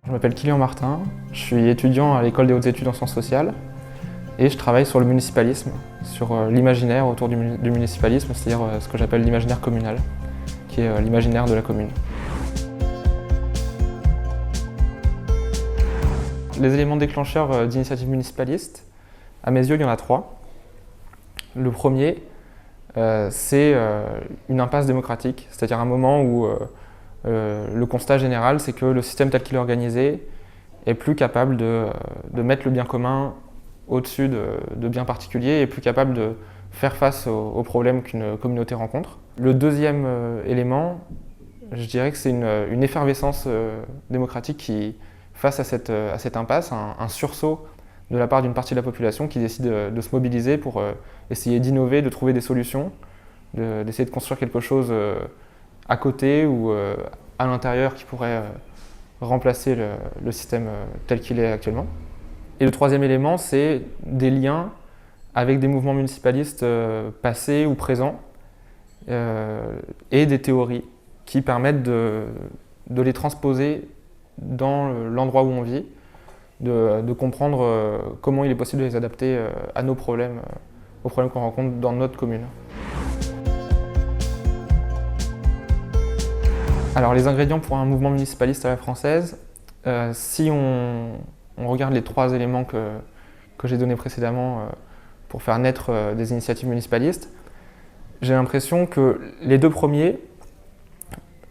Je m'appelle Kylian Martin, je suis étudiant à l'école des hautes études en sciences sociales et je travaille sur le municipalisme, sur l'imaginaire autour du municipalisme, c'est-à-dire ce que j'appelle l'imaginaire communal, qui est l'imaginaire de la commune. Les éléments déclencheurs d'initiatives municipalistes, à mes yeux, il y en a trois. Le premier, c'est une impasse démocratique, c'est-à-dire un moment où le constat général, c'est que le système tel qu'il est organisé est plus capable de mettre le bien commun au-dessus de biens particuliers et plus capable de faire face aux problèmes qu'une communauté rencontre. Le deuxième élément, je dirais que c'est une effervescence démocratique qui, face à cette impasse, un sursaut de la part d'une partie de la population qui décide de se mobiliser pour essayer d'innover, de trouver des solutions, d'essayer de construire quelque chose à côté ou à l'intérieur qui pourrait remplacer le système tel qu'il est actuellement. Et le troisième élément, c'est des liens avec des mouvements municipalistes passés ou présents et des théories qui permettent de les transposer dans l'endroit où on vit, de comprendre comment il est possible de les adapter à nos problèmes, aux problèmes qu'on rencontre dans notre commune. Alors les ingrédients pour un mouvement municipaliste à la française, si on regarde les trois éléments que j'ai donnés précédemment pour faire naître des initiatives municipalistes, j'ai l'impression que les deux premiers,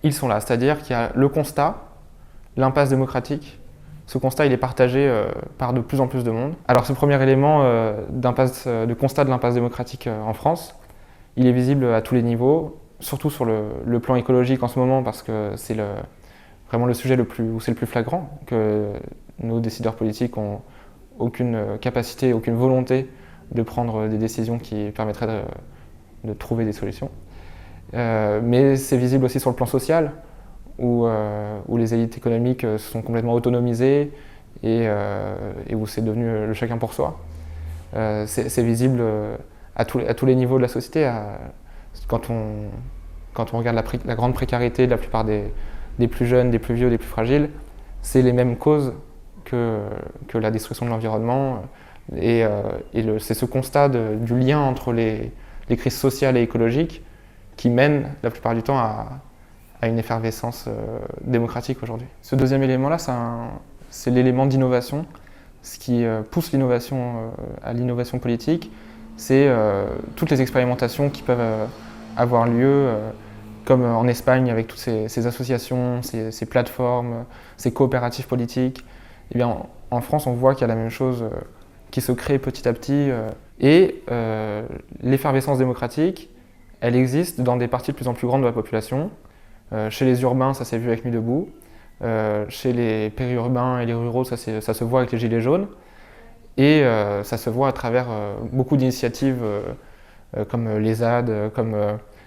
ils sont là, c'est-à-dire qu'il y a le constat, l'impasse démocratique. Ce constat, il est partagé par de plus en plus de monde. Alors ce premier élément de constat de l'impasse démocratique en France, il est visible à tous les niveaux, surtout sur le plan écologique en ce moment, parce que c'est vraiment le sujet où c'est le plus flagrant, que nos décideurs politiques n'ont aucune capacité, aucune volonté de prendre des décisions qui permettraient de trouver des solutions. Mais c'est visible aussi sur le plan social, où les élites économiques se sont complètement autonomisées et où c'est devenu le chacun pour soi. C'est visible à tous les niveaux de la société. Quand on regarde la grande précarité de la plupart des plus jeunes, des plus vieux, des plus fragiles, c'est les mêmes causes que la destruction de l'environnement. Et c'est ce constat du lien entre les crises sociales et écologiques qui mène la plupart du temps à une effervescence démocratique aujourd'hui. Ce deuxième élément-là, c'est l'élément d'innovation. Ce qui pousse l'innovation à l'innovation politique, c'est toutes les expérimentations qui peuvent avoir lieu, comme en Espagne avec toutes ces associations, ces plateformes, ces coopératives politiques. Eh bien, en France, on voit qu'il y a la même chose qui se crée petit à petit. Et l'effervescence démocratique, elle existe dans des parties de plus en plus grandes de la population. Chez les urbains, ça s'est vu avec Nuit debout. Chez les périurbains et les ruraux, ça se voit avec les Gilets jaunes. Et ça se voit à travers beaucoup d'initiatives comme les ZAD, comme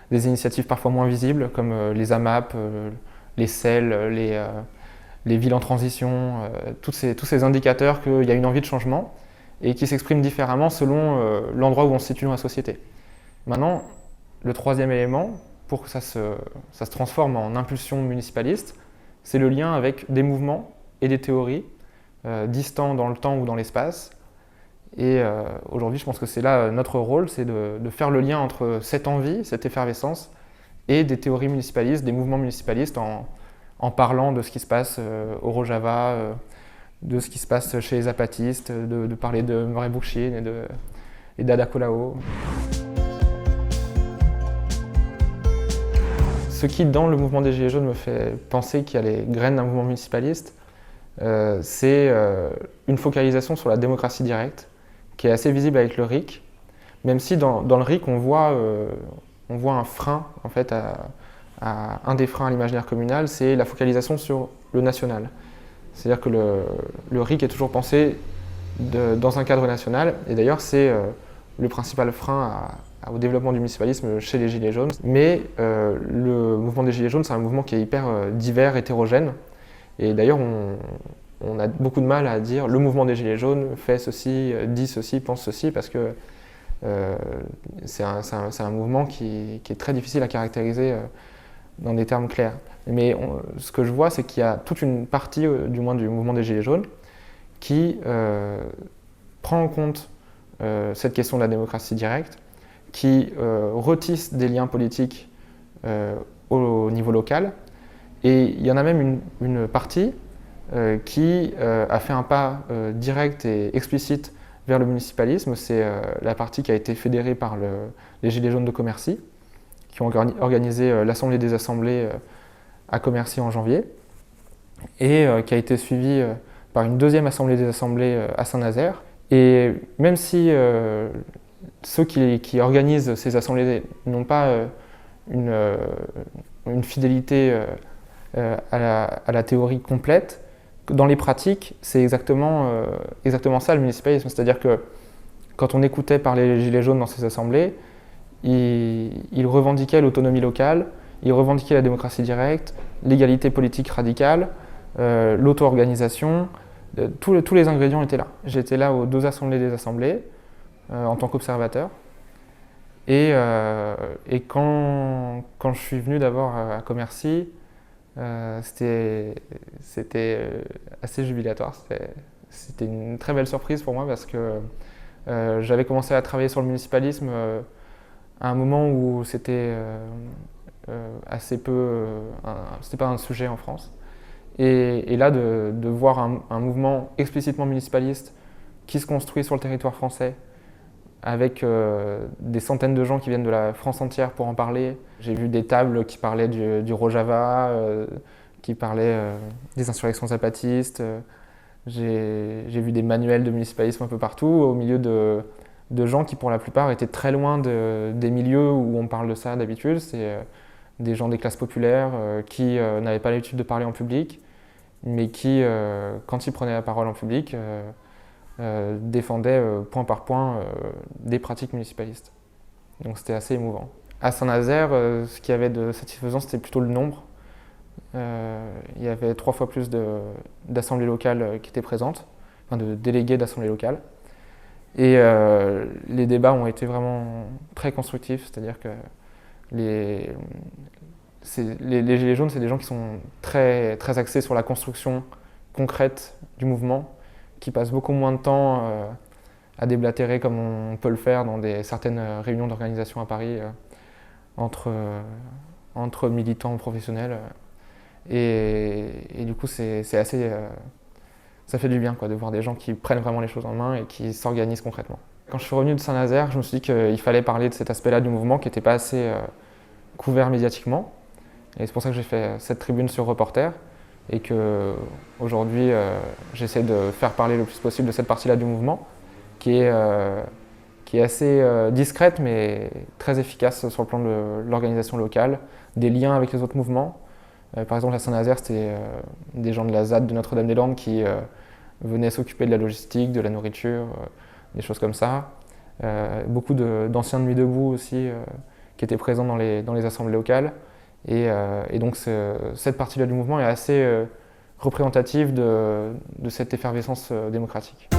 des initiatives parfois moins visibles, comme les AMAP, les CEL, les villes en transition, tous ces indicateurs qu'il y a une envie de changement et qui s'expriment différemment selon l'endroit où on se situe dans la société. Maintenant, le troisième élément, pour que ça se transforme en impulsion municipaliste, c'est le lien avec des mouvements et des théories distants dans le temps ou dans l'espace. Et aujourd'hui, je pense que c'est là notre rôle, c'est de faire le lien entre cette envie, cette effervescence, et des théories municipalistes, des mouvements municipalistes en parlant de ce qui se passe au Rojava, de ce qui se passe chez les zapatistes, de parler de Murray Bookchin et d'Ada Colau. Ce qui, dans le mouvement des Gilets jaunes, me fait penser qu'il y a les graines d'un mouvement municipaliste, c'est une focalisation sur la démocratie directe, qui est assez visible avec le RIC, même si dans le RIC, on voit un frein, en fait, à un des freins à l'imaginaire communal, c'est la focalisation sur le national. C'est-à-dire que le RIC est toujours pensé dans un cadre national, et d'ailleurs, c'est le principal frein au développement du municipalisme chez les Gilets jaunes. Mais le mouvement des Gilets jaunes, c'est un mouvement qui est hyper divers, hétérogène. Et d'ailleurs, on a beaucoup de mal à dire le mouvement des Gilets jaunes fait ceci, dit ceci, pense ceci, parce que c'est un mouvement qui est très difficile à caractériser dans des termes clairs. Mais ce que je vois, c'est qu'il y a toute une partie, du moins du mouvement des Gilets jaunes, qui prend en compte cette question de la démocratie directe, qui retisse des liens politiques au niveau local. Et il y en a même une partie qui a fait un pas direct et explicite vers le municipalisme. C'est la partie qui a été fédérée par les Gilets jaunes de Commercy, qui ont organisé l'Assemblée des Assemblées à Commercy en janvier, et qui a été suivie par une deuxième Assemblée des Assemblées à Saint-Nazaire. Et même si ceux qui organisent ces assemblées n'ont pas une fidélité à la théorie complète, dans les pratiques, c'est exactement ça le municipalisme. C'est-à-dire que quand on écoutait parler les Gilets jaunes dans ces assemblées, ils revendiquaient l'autonomie locale, ils revendiquaient la démocratie directe, l'égalité politique radicale, l'auto-organisation. Tous les ingrédients étaient là. J'étais là aux 2 assemblées des assemblées en tant qu'observateur. Et quand je suis venu d'abord à Commercy, c'était assez jubilatoire. C'était une très belle surprise pour moi parce que j'avais commencé à travailler sur le municipalisme à un moment où c'était assez peu, c'était pas un sujet en France. Et là, de voir un mouvement explicitement municipaliste qui se construit sur le territoire français, avec des centaines de gens qui viennent de la France entière pour en parler. J'ai vu des tables qui parlaient du Rojava, qui parlaient des insurrections zapatistes. J'ai vu des manuels de municipalisme un peu partout, au milieu de gens qui, pour la plupart, étaient très loin des milieux où on parle de ça d'habitude. C'est des gens des classes populaires qui n'avaient pas l'habitude de parler en public, mais qui, quand ils prenaient la parole en public, défendaient point par point des pratiques municipalistes. Donc c'était assez émouvant. À Saint-Nazaire, ce qu'il y avait de satisfaisant, c'était plutôt le nombre. Il y avait 3 fois plus d'assemblées locales qui étaient présentes, enfin de délégués d'assemblées locales. Et les débats ont été vraiment très constructifs, c'est-à-dire que les Gilets jaunes, c'est des gens qui sont très, très axés sur la construction concrète du mouvement, qui passent beaucoup moins de temps à déblatérer comme on peut le faire dans certaines réunions d'organisation à Paris entre militants professionnels. Et du coup, c'est assez, ça fait du bien de voir des gens qui prennent vraiment les choses en main et qui s'organisent concrètement. Quand je suis revenu de Saint-Nazaire, je me suis dit qu'il fallait parler de cet aspect-là du mouvement qui n'était pas assez couvert médiatiquement. Et c'est pour ça que j'ai fait cette tribune sur Reporter et qu'aujourd'hui, j'essaie de faire parler le plus possible de cette partie-là du mouvement qui est assez discrète mais très efficace sur le plan de l'organisation locale, des liens avec les autres mouvements. Par exemple, à Saint-Nazaire, c'était des gens de la ZAD de Notre-Dame-des-Landes qui venaient s'occuper de la logistique, de la nourriture, des choses comme ça. Beaucoup d'anciens de Nuit debout aussi qui étaient présents dans les assemblées locales. Et donc cette partie-là du mouvement est assez représentative de cette effervescence démocratique.